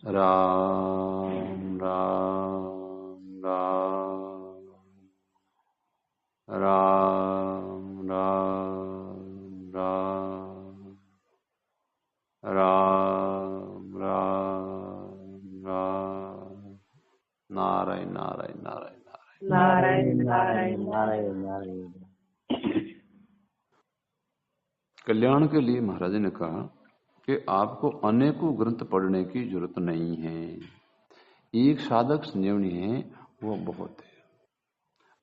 राम राम राम राम राम राम राम राम राम। नारायण नारायण नारायण नारायण नारायण नारायण नारायण। कल्याण के लिए महाराज ने कहा कि आपको अनेकों ग्रंथ पढ़ने की जरूरत नहीं है, एक साधक संजीवनी है वो बहुत है।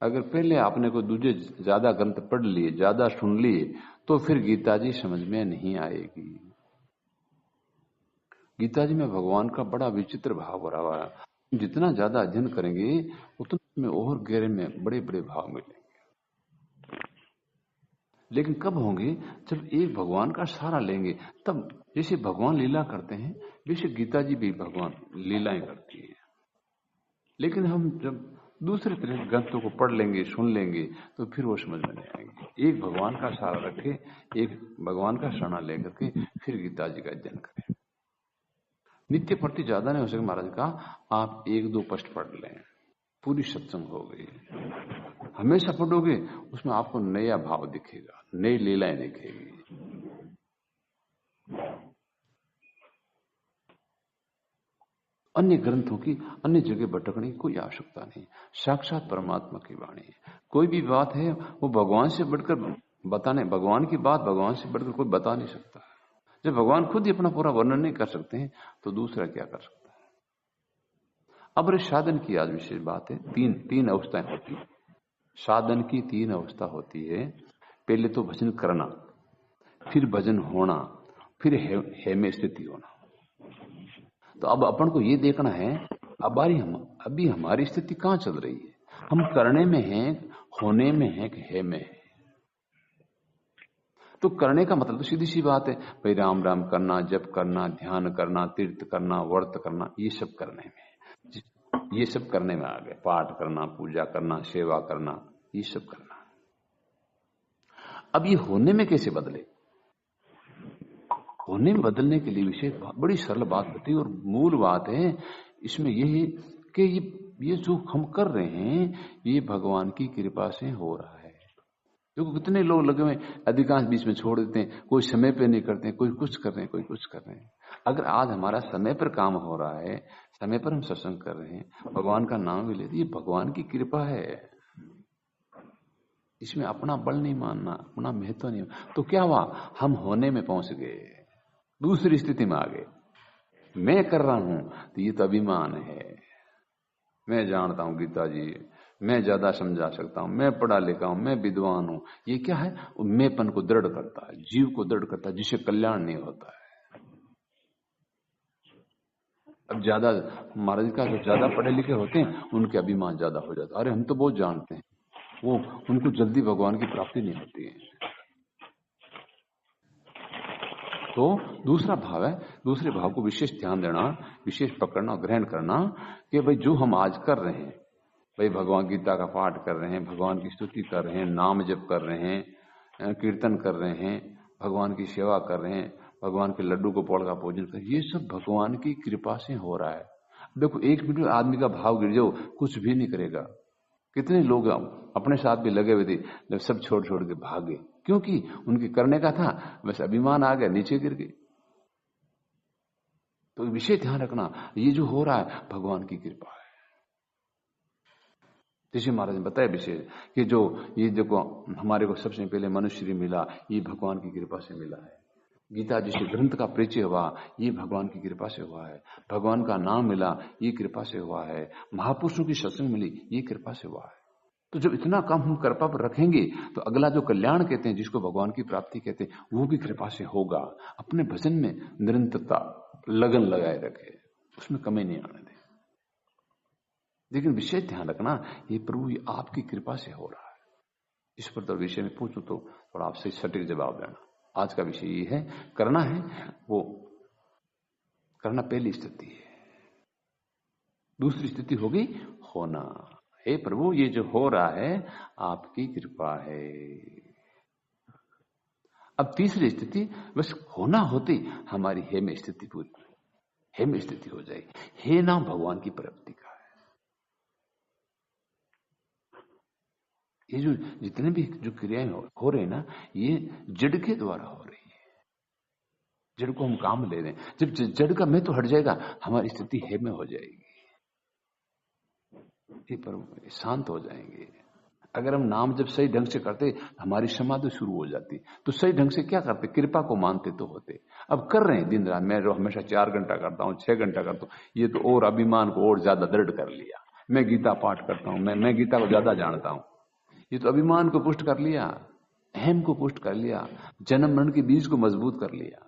अगर पहले आपने को दूसरे ज्यादा ग्रंथ पढ़ लिए, ज्यादा सुन लिए, तो फिर गीता जी समझ में नहीं आएगी। गीता जी में भगवान का बड़ा विचित्र भाव भरा हुआ है। जितना ज्यादा अध्ययन करेंगे उतना में और गहरे में बड़े बड़े भाव मिलेंगे। लेकिन कब होंगे? जब एक भगवान का सहारा लेंगे तब। जैसे भगवान लीला करते हैं वैसे गीता जी भी भगवान लीलाएं करती है। लेकिन हम जब दूसरे तरह ग्रंथों को पढ़ लेंगे, सुन लेंगे, तो फिर वो समझ में नहीं आएंगे। एक भगवान का सहारा रखे, एक भगवान का शरणा लेकर के फिर गीता जी का अध्ययन करें। नित्य प्रति ज्यादा नहीं हो सके। महाराज का आप एक दो पृष्ठ पढ़ लें, पूरी सत्संग हो गई। हमेशा पढ़ोगे उसमें आपको नया भाव दिखेगा, नई लीलाएं दिखेगी। अन्य ग्रंथों की अन्य जगह भटकने की कोई आवश्यकता नहीं। साक्षात परमात्मा की वाणी है। कोई भी बात है वो भगवान से बढ़कर बताने, भगवान की बात भगवान से बढ़कर कोई बता नहीं सकता। जब भगवान खुद ही अपना पूरा वर्णन नहीं कर सकते हैं तो दूसरा क्या कर सकता है। अब साधन की आज विशेष बात है। तीन अवस्थाएं होती है साधन की। तीन अवस्था होती है। पहले तो भजन करना, फिर भजन होना, फिर हे में स्थिति होना। तो अब अपन को ये देखना है अभी हमारी स्थिति कहां चल रही है। हम करने में हैं, होने में हैं कि है में है। तो करने का मतलब तो सीधी सी बात है भाई, राम राम करना, जप करना, ध्यान करना, तीर्थ करना, व्रत करना, ये सब करने में, ये सब करने में आ गए। पाठ करना, पूजा करना, सेवा करना, ये सब करना। अब ये होने में कैसे बदले? होने में बदलने के लिए विशेष बड़ी सरल बात होती है और मूल बात है इसमें यही कि ये जो हम कर रहे हैं ये भगवान की कृपा से हो रहा है। क्योंकि कितने लोग लगे हुए अधिकांश बीच में छोड़ देते हैं, कोई समय पे नहीं करते हैं, कोई कुछ कर रहे हैं, कोई कुछ कर रहे हैं। अगर आज हमारा समय पर काम हो रहा है, समय पर हम सत्संग कर रहे हैं, भगवान का नाम भी लेते, ये भगवान की कृपा है। इसमें अपना बल नहीं मानना, अपना महत्व नहीं। तो क्या हुआ? हम होने में पहुंच गए, दूसरी स्थिति में आ गए। मैं कर रहा हूं तो ये तो अभिमान है। मैं जानता हूं गीता जी, मैं ज्यादा समझा सकता हूं, मैं पढ़ा लिखा हूं, मैं विद्वान हूं। ये क्या है? मैंपन को दृढ़ करता है, जीव को दृढ़ करता है, जिससे कल्याण नहीं होता है। अब ज्यादा महाराज का जो ज्यादा पढ़े लिखे होते हैं उनके अभिमान ज्यादा हो जाता है। अरे हम तो बहुत जानते हैं, वो उनको जल्दी भगवान की प्राप्ति नहीं होती है। तो दूसरा भाव है, दूसरे भाव को विशेष ध्यान देना, विशेष पकड़ना, ग्रहण करना कि भाई जो हम आज कर रहे हैं, भाई भगवान गीता का पाठ कर रहे हैं, भगवान की स्तुति कर रहे हैं, नाम जप कर रहे हैं, कीर्तन कर रहे हैं, भगवान की सेवा कर रहे हैं, भगवान के लड्डू गोपाल का पूजन कर, ये सब भगवान की कृपा से हो रहा है। देखो एक मिनट आदमी का भाव गिर जाओ कुछ भी नहीं करेगा। कितने लोग अपने साथ भी लगे हुए थे, जब सब छोड़ छोड़ के भागे, क्योंकि उनके करने का था, बस अभिमान आ गया, नीचे गिर गए। तो विशेष ध्यान रखना, ये जो हो रहा है भगवान की कृपा है। जैसे महाराज ने बताया विशेष कि जो ये देखो हमारे को सबसे पहले मनुष्य मिला, ये भगवान की कृपा से मिला है। गीता जिसे ग्रंथ का परिचय हुआ, ये भगवान की कृपा से हुआ है। भगवान का नाम मिला, ये कृपा से हुआ है। महापुरुषों की सत्संग मिली, ये कृपा से हुआ है। तो जब इतना काम हम कृपा पर रखेंगे तो अगला जो कल्याण कहते हैं, जिसको भगवान की प्राप्ति कहते हैं, वो भी कृपा से होगा। अपने भजन में निरंतरता, लगन लगाए रखे, उसमें कमी नहीं आने दें। लेकिन विशेष ध्यान रखना, ये प्रभु ये आपकी कृपा से हो रहा है। इस पर तो विषय में पूछूं तो थोड़ा आपसे सटीक जवाब देना। आज का विषय ये है, करना है वो करना पहली स्थिति है। दूसरी स्थिति होगी होना। हे प्रभु ये जो हो रहा है आपकी कृपा है। अब तीसरी स्थिति, बस होना होती हमारी हे में स्थिति पूरी। हे में स्थिति हो जाएगी। हे नाम भगवान की प्राप्ति का है। ये जो जितने भी जो क्रियाएं हो रही है ना, ये जड़ के द्वारा हो रही है। जड़ को हम काम ले रहे हैं। जब जड़ का मैं तो हट जाएगा, हमारी स्थिति हे में हो जाएगी, पर शांत हो जाएंगे। अगर हम नाम जब सही ढंग से करते, हमारी समाधि शुरू हो जाती। तो सही ढंग से क्या करते, कृपा को मानते तो होते। अब कर रहे हैं दिन रात। मैं जो हमेशा 4 घंटा करता हूँ, 6 घंटा करता हूँ, ये तो और अभिमान को और ज्यादा दृढ़ कर लिया। मैं गीता पाठ करता हूँ, मैं गीता को ज्यादा जानता हूँ, ये तो अभिमान को पुष्ट कर लिया, अहम को पुष्ट कर लिया, जन्म मरण के बीज को मजबूत कर लिया।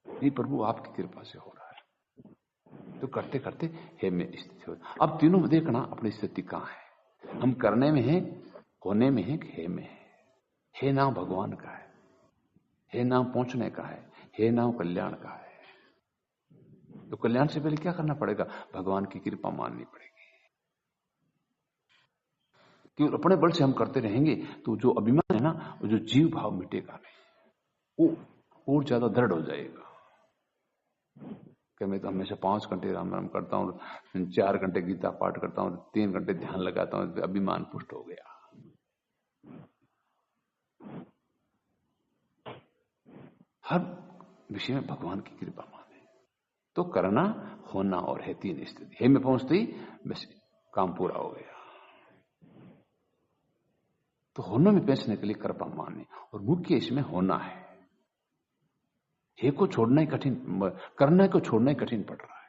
ये प्रभु आपकी कृपा से हो रहा है। तो करते करते हे में स्थिति हो। अब तीनों में देखना अपनी स्थिति कहाँ है। हम करने में है, होने में है, हे में है। हे नाम भगवान का है, हे नाम पहुंचने का है, हे नाम कल्याण का है। तो कल्याण से पहले क्या करना पड़ेगा, भगवान की कृपा माननी पड़ेगी। केवल अपने बल से हम करते रहेंगे तो जो अभिमान है ना, वो जो जीव भाव मिटेगा नहीं, वो और ज्यादा दृढ़ हो जाएगा। कि मैं तो हमेशा 5 घंटे राम राम करता हूँ, 4 घंटे गीता पाठ करता हूँ, 3 घंटे ध्यान लगाता हूँ, अभिमान पुष्ट हो गया। हर विषय में भगवान की कृपा माने तो करना, होना और है 3 स्थिति। हे में पहुंचती बस काम पूरा हो गया। तो होने में पहुंचने के लिए कृपा माननी, और मुख्य इसमें होना है। हे को छोड़ना ही कठिन, करना को छोड़ना ही कठिन पड़ रहा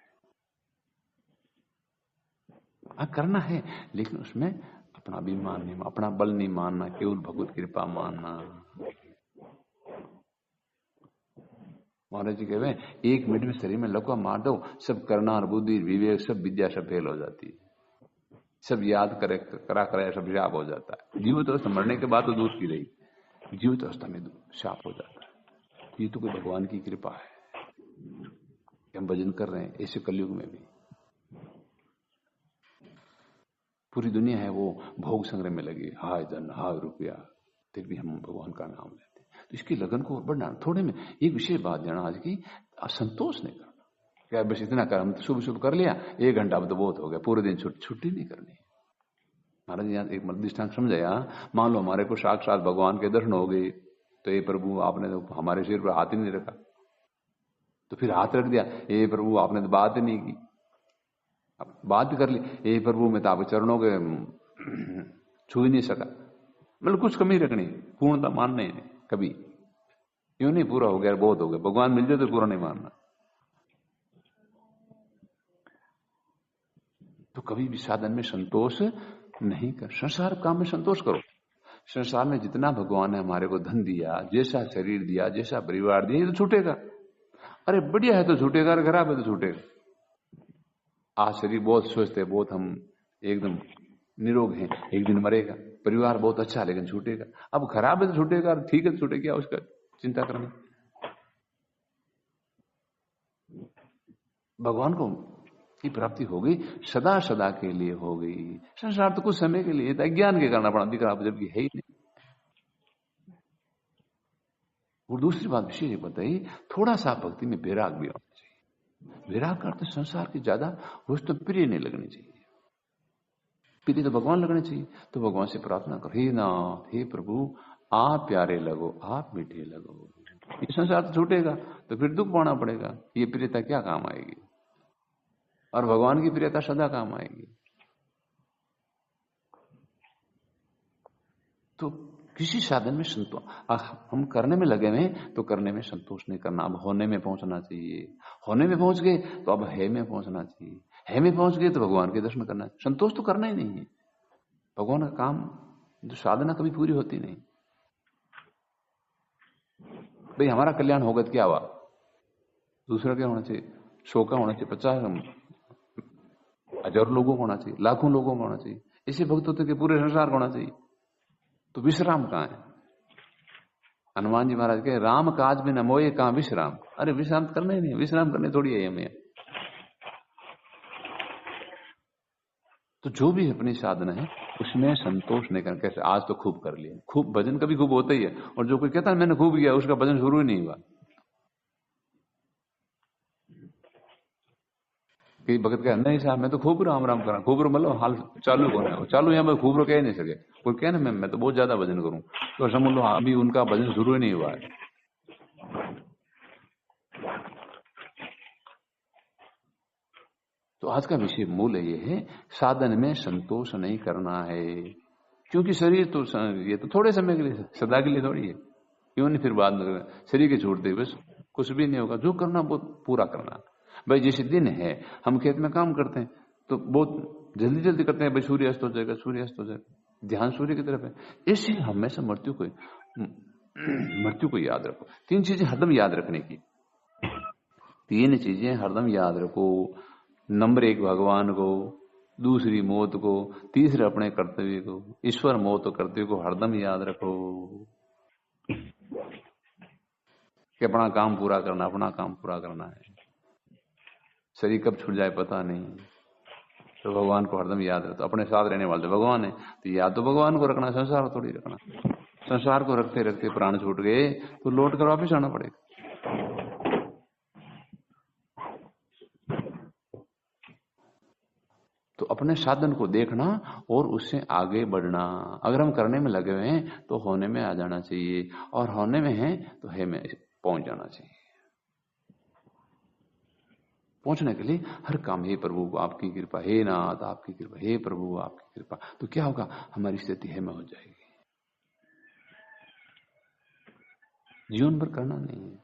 है। करना है लेकिन उसमें अपना अभिमान नहीं, अपना बल नहीं मानना, केवल भगवत कृपा मानना। महाराज जी कहे 1 मिनट में शरीर में लकवा मार दो, सब करना और बुद्धि विवेक सब विद्या सब फेल हो जाती है, सब याद करे करा करे सब शाप हो जाता है। जीवित अवस्था मरने के बाद तो दूर की रही, जीवित अवस्था में शाप हो जाता है। ये तो कोई भगवान की कृपा है कि हम भजन कर रहे हैं। ऐसे कलयुग में भी पूरी दुनिया है वो भोग संग्रह में लगी, हाय धन हाय रुपया, फिर भी हम भगवान का नाम लेते हैं। तो इसकी लगन को बढ़ाना। थोड़े में एक विशेष बात जाना आज की, असंतोष नहीं करना। क्या बस इतना कर, हम तो सुबह सुबह कर लिया, 1 घंटा अब तो बहुत हो गया, पूरे दिन छुट्टी नहीं करनी। महाराज यहाँ एक दृष्टांत समझाया। मान लो हमारे को साक्षात भगवान के दर्शन हो गए, तो ये प्रभु आपने तो हमारे सिर पर हाथ ही नहीं रखा, तो फिर हाथ रख दिया, ये प्रभु आपने तो बात ही नहीं की। अब बात भी कर ली, ये प्रभु मैं तो आपके चरणों के छू ही नहीं सका। मतलब कुछ कमी रखनी, पूर्णता मानने है कभी। क्यों नहीं पूरा हो गया, बहुत हो गया, भगवान मिल जाए तो पूरा नहीं मानना। तो कभी भी साधन में संतोष नहीं कर, संसार काम में संतोष करो। संसार में जितना भगवान ने हमारे को धन दिया, जैसा शरीर दिया, जैसा परिवार दिया, ये तो छूटेगा। अरे बढ़िया है तो छूटेगा, अरे खराब है तो छूटेगा। आज शरीर बहुत स्वस्थ है, बहुत हम एकदम निरोग हैं, एक दिन मरेगा। परिवार बहुत अच्छा है लेकिन छूटेगा। अब खराब है तो छूटेगा, ठीक है तो छूटेगा, उसका चिंता करना। भगवान को की प्राप्ति हो गई, सदा सदा के लिए हो गई। संसार तो कुछ समय के लिए था, ज्ञान के करना पड़ा, दिख रहा जबकि है ही नहीं। और दूसरी बात विशेष बताई, थोड़ा सा भक्ति में वैराग भी होना चाहिए। वैराग का अर्थ संसार की ज्यादा वस्तु प्रिय नहीं लगनी चाहिए, प्रिय तो भगवान लगने चाहिए। तो भगवान से प्रार्थना करो, हे नाथ हे प्रभु आप प्यारे लगो, आप मीठे लगो। ये संसार तो छूटेगा तो फिर दुख पाना पड़ेगा, ये प्रियता क्या काम आएगी। और भगवान की प्रियता सदा काम आएगी। तो किसी साधन में संतोष, हम करने में लगे हुए तो करने में संतोष नहीं करना, अब होने में पहुंचना चाहिए। होने में पहुंच गए तो अब है में पहुंचना चाहिए, है में पहुंच गए तो भगवान के दर्शन करना। संतोष तो करना ही नहीं है। भगवान का काम जो साधना कभी पूरी होती नहीं। भाई हमारा कल्याण होगा तो क्या हुआ, दूसरा क्या होना चाहिए, 100 का होना चाहिए, 50 1000 लोगों को होना चाहिए, लाखों लोगों को होना चाहिए। ऐसे भक्त होते कि पूरे संसार को होना चाहिए। तो विश्राम कहाँ है। हनुमान जी महाराज कहे राम काज में न मोए कहाँ विश्राम। अरे विश्राम करना ही नहीं, विश्राम करने थोड़ी है हमें। तो जो भी अपनी साधना है उसमें संतोष नहीं करना। कैसे आज तो खूब कर लिया, खूब भजन कभी खूब होता ही है, और जो कोई कहता है मैंने खूब किया उसका भजन शुरू ही नहीं हुआ। कई भगत कहे नहीं साहब मैं तो खूब राम राम करा, खूब मतलब हाल चालू कौन है, चालू यहाँ मैं खूब कह नहीं सके, कोई कहे ना मैं तो बहुत ज्यादा भजन करूँ, तो समझ लो अभी उनका भजन शुरू ही नहीं हुआ है। तो आज का विषय मूल ये है, साधन में संतोष नहीं करना है, क्योंकि शरीर तो ये तो थोड़े समय के लिए, सदा के लिए थोड़ी है। क्यों नहीं फिर बाद में शरीर के छोड़ते बस कुछ भी नहीं होगा, जो करना वो पूरा करना। भाई जैसे दिन है, हम खेत में काम करते हैं तो बहुत जल्दी जल्दी करते हैं, भाई सूर्य अस्त हो जाएगा, सूर्य अस्त हो जाएगा, ध्यान सूर्य की तरफ है। इसलिए हमेशा मृत्यु को याद रखो। तीन चीजें हरदम याद रखने की, तीन चीजें हरदम याद रखो। नंबर एक भगवान को, दूसरी मौत को, तीसरे अपने कर्तव्य को। ईश्वर मौत और कर्तव्य को हरदम याद रखो कि अपना काम पूरा करना, अपना काम पूरा करना है। शरीर कब छूट जाए पता नहीं, तो भगवान को हरदम याद रखो। अपने साथ रहने वाले तो भगवान है, तो याद तो भगवान को रखना, संसार थोड़ी रखना। संसार को रखते रखते प्राण छूट गए तो लौट कर वापिस आना पड़ेगा। तो अपने साधन को देखना और उससे आगे बढ़ना। अगर हम करने में लगे हुए हैं तो होने में आ जाना चाहिए, और होने में है तो है में पहुंच जाना चाहिए। पहुंचने के लिए हर काम, हे प्रभु आपकी कृपा, हे नाथ आपकी कृपा, हे प्रभु आपकी कृपा, तो क्या होगा, हमारी स्थिति है में हो जाएगी। जीवन भर करना नहीं है,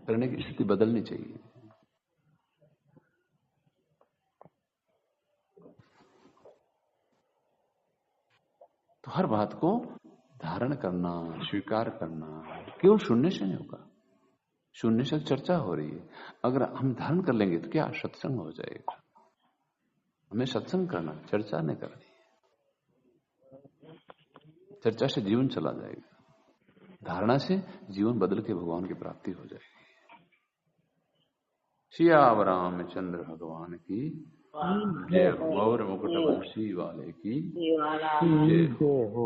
करने की स्थिति बदलनी चाहिए। तो हर बात को धारण करना, स्वीकार करना, केवल सुनने से नहीं होगा। शून्य से चर्चा हो रही है, अगर हम धारण कर लेंगे तो क्या सत्संग हो जाएगा। हमें सत्संग करना, चर्चा नहीं करनी। चर्चा से जीवन चला जाएगा, धारणा से जीवन बदल के भगवान की प्राप्ति हो जाएगी। सियाव रामचंद्र भगवान की जय हो। गौर मुकुट बंशी वाले की जय हो।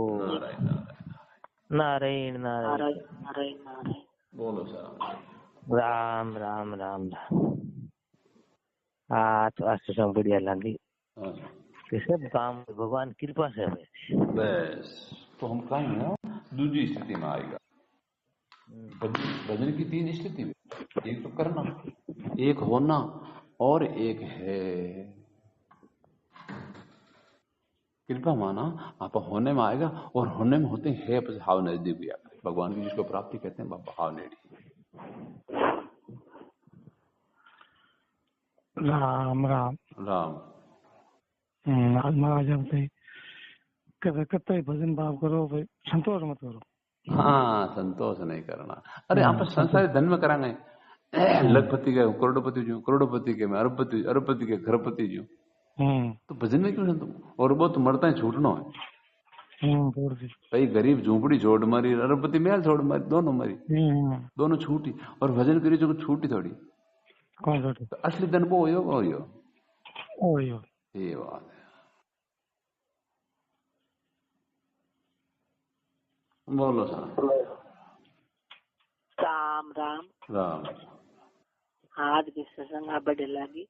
नारायण नारायण नारायण नारायण नारायण। बोलो साहब। राम राम राम राम। आज सत्संग बढ़िया लगी, सब काम भगवान कृपा से है। बस तो हम कहेंगे दूसरी स्थिति में आएगा। भजन की तीन स्थिति में, एक तो करना, एक होना, और एक है कृपा माना। आप होने में आएगा, और होने में होते हैं भाव नजदीक भी आकर भगवान की, जिसको प्राप्ति कहते हैं भाव नेड़ी। राम राम राम। आज महाराज कतई भजन भाव करो भाई, संतोष मत करो। हाँ, संतोष नहीं करना। अरे आप संसारी धन में करांगे, लखपति के करोड़पति जो, करोड़पति के में अरबपति, अरबपति के घरपति जो, तो भजन में क्यों संतोष। और वो तो मरता है छूटना है। भाई गरीब झोपड़ी छोड़ मारी, अरबपति महल छोड़ मारी, दोनों मारी, दोनों छूटी। और भजन करी जो छूटी थोड़ी, कौन छोटी, तो असली धन को हो ये बात है। बोलो साहब। राम राम राम। आज की सत्संग बड़े लगी,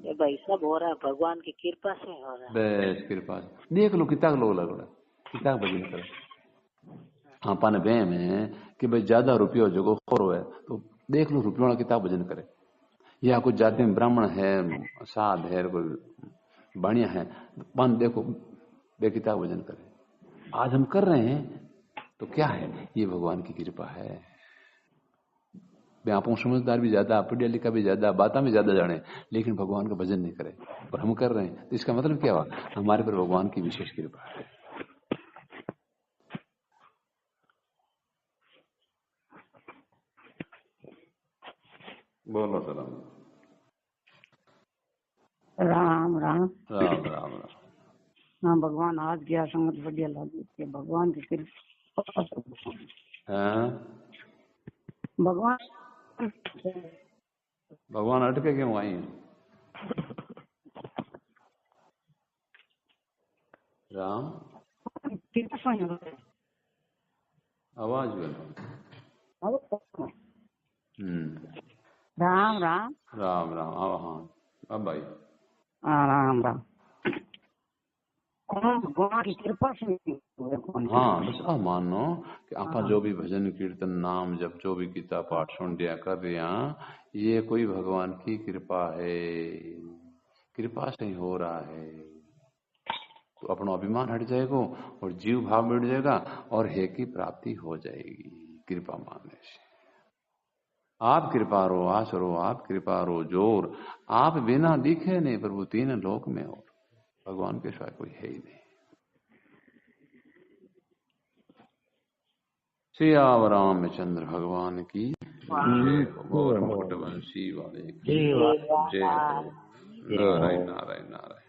ये भाई सब हो रहा है भगवान की कृपा से हो रहा है। बस कृपा से देख लो कितना लोग लग रहा है, कितना भजन करे। हाँ पाने बहम है कि भाई ज्यादा रुपया जो खोरो है, तो देख लो रुपये वाला किताब भजन करे, या कुछ जाति में ब्राह्मण है, साध है, कोई बढ़िया है, पान देखो बेकिताब भजन करे। आज हम कर रहे हैं तो क्या है, ये भगवान की कृपा है। आप समझदार भी ज्यादा, पढ़िया लिखा भी ज्यादा, बातें भी ज्यादा जाने, लेकिन भगवान का भजन नहीं करे, और हम कर रहे हैं, तो इसका मतलब क्या हुआ, हमारे पर भगवान की विशेष कृपा है। बोलो सलाम। राम राम राम राम राम। हाँ भगवान आज की संगत बढ़िया लगी कि भगवान की कृपा। भगवान भगवान अटके क्यों आई है? राम आवाज बनो। राम राम राम राम। हाँ अब भाई राम राम। कौन भगवान की कृपा से हुए कौन? हाँ बस आ मानो कि आपा जो भी भजन कीर्तन नाम जब जो भी गीता पाठ सुन दिया कर दिया, ये कोई भगवान की कृपा है, कृपा से ही हो रहा है। तो अपना अभिमान हट जाएगा और जीव भाव मिट जाएगा और हे की प्राप्ति हो जाएगी कृपा मानने से। आप कृपा रो आसरो, आप कृपा रो जोर, आप बिना दिखे नहीं प्रभु तीन लोक में हो, भगवान के सिवाय कोई है ही नहीं। श्री रामचंद्र भगवान की गौर मुकुट वंशी वाले की जय हो। नारायण नारायण नारायण।